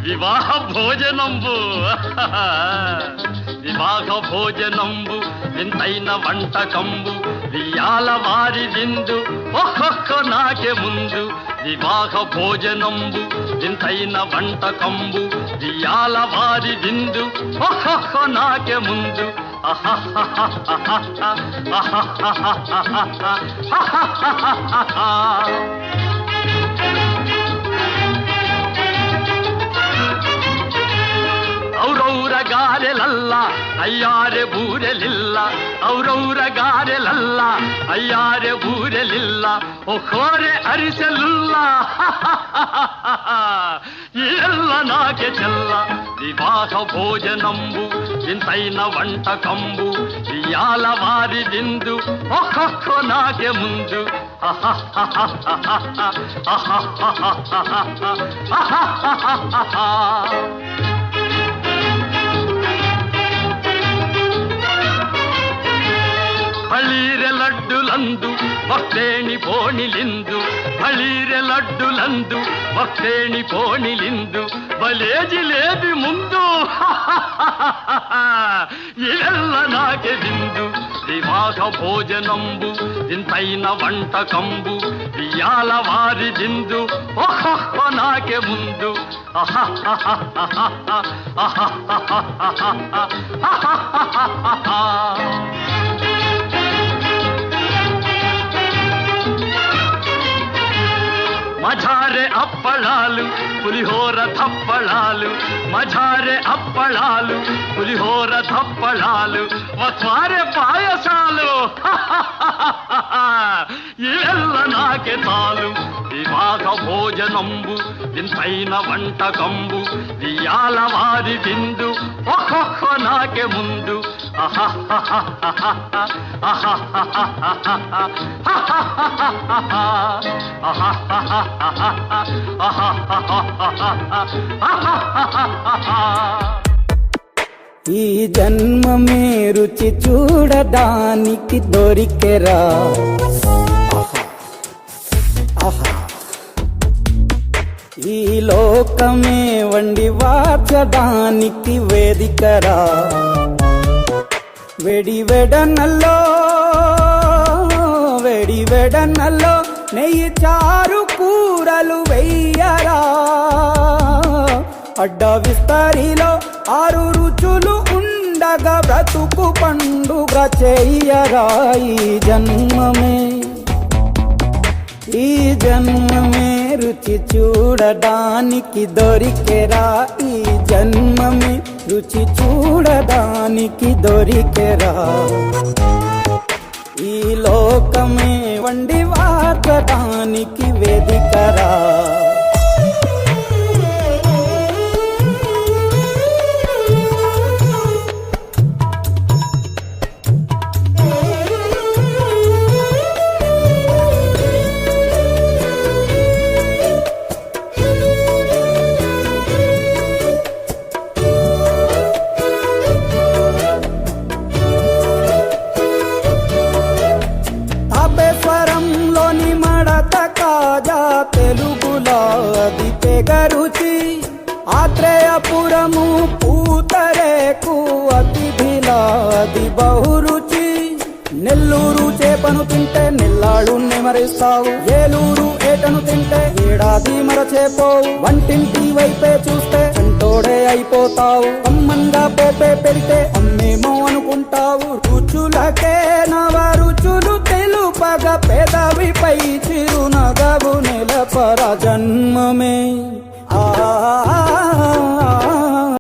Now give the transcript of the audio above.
వివాహ భోజనంబు వివాహ భోజనంబు వింతైన వంటకంబు వియాల వారి విందు ఒక్కొక్క నాకే ముందు వివాహ భోజనంబు వింతైన వంటకంబు వియాల వారి విందు ఒక్కొక్క నాకే ముందు ಔರೌರ ಗಾರೆಲಲ್ಲ ಅಯ್ಯಾರೆ ಬೂರೆಲಿಲ್ಲ ಔರೌರ ಗಾರೆಲಲ್ಲ ಅಯ್ಯಾರೆ ಬೂರೆಲಿಲ್ಲ ಒಕ್ಕೋರೆ ಅರಿಸಲಿಲ್ಲ ಎಲ್ಲ ನಾಗೆ ಚೆಲ್ಲ ವಿವಾಹ ಭೋಜನಂಬು ಇಂತೈನ వంటకంబు ఇయాల వారి విందు ఒక్కొక్క నాగే ముందు ಬಳೀರೆ ಲಡ್ಡುಲಂದು ಭಕ್ತೇಣಿ ಪೋಣಿಲಿಂದು ಬಳೀರೆ ಲಡ್ಡುಲಂದು ಭಕ್ತೇಣಿ ಪೋಣಿಲಿಂದು ಬಲೇ ಜಿಲೇಬಿ ಮುಂದು ಇವೆಲ್ಲ ನಾಗೆ ಬಿಂದು ವಿವಾಹ ಭೋಜನಂಬು ಇಂತೈನ వంటకంబు వియాల వారి విందు ఒక్కొక్క నాకే ముందు మజారే అప్పళాలు పులిహోర థప్పళాలు మజారే అప్పళాలు పులిహోర థప్పళాలు వస్వారే పాయసాలు ఇವೆಲ್ಲ నాకే చాలు వివాహ భోజనంబు ఇంతైన వంటకంబు వియాల వారి విందు ఒక్కొక్క నాకే ముందు ఈ జన్మమే రుచి చూడడానికి దొరికెరా ఈ లోకమే వండి వాచడానికి వేదికరా వెడి వెడనల్లో నెయ్యి చారు కూరలు వెయ్యరా అడ్డ విస్తరిలో 6 రుచులు ఉండగా బ్రతుకు పండుగ చెయ్యరా ఈ జన్మమే రుచి చూడడానికి దొరికెరా ఈ జన్మమే రుచి చూడడానికి దొరికెరా ఈ లోకమే వండి వాచడానికి వేదికరా తెలుగులో అది తెగరుచి ఆత్రేయపురము పూతరేకు అతిథిలా అది బహురుచి నెల్లూరు చేపను తింటే నెల్లాళ్ళు నెమరిస్తావు ఏలూరు ఏటను తింటే ఏడాది మరచేపోవు వంటింటి వైపే చూస్తే అంటోడే అయిపోతావు అమ్మంగా పోపే పెడితే అమ్మేమో అనుకుంటావు రుచులకే నవ రుచులు తెలుపగ పెదవిపై చిరునగవు నెలపర జన్మమే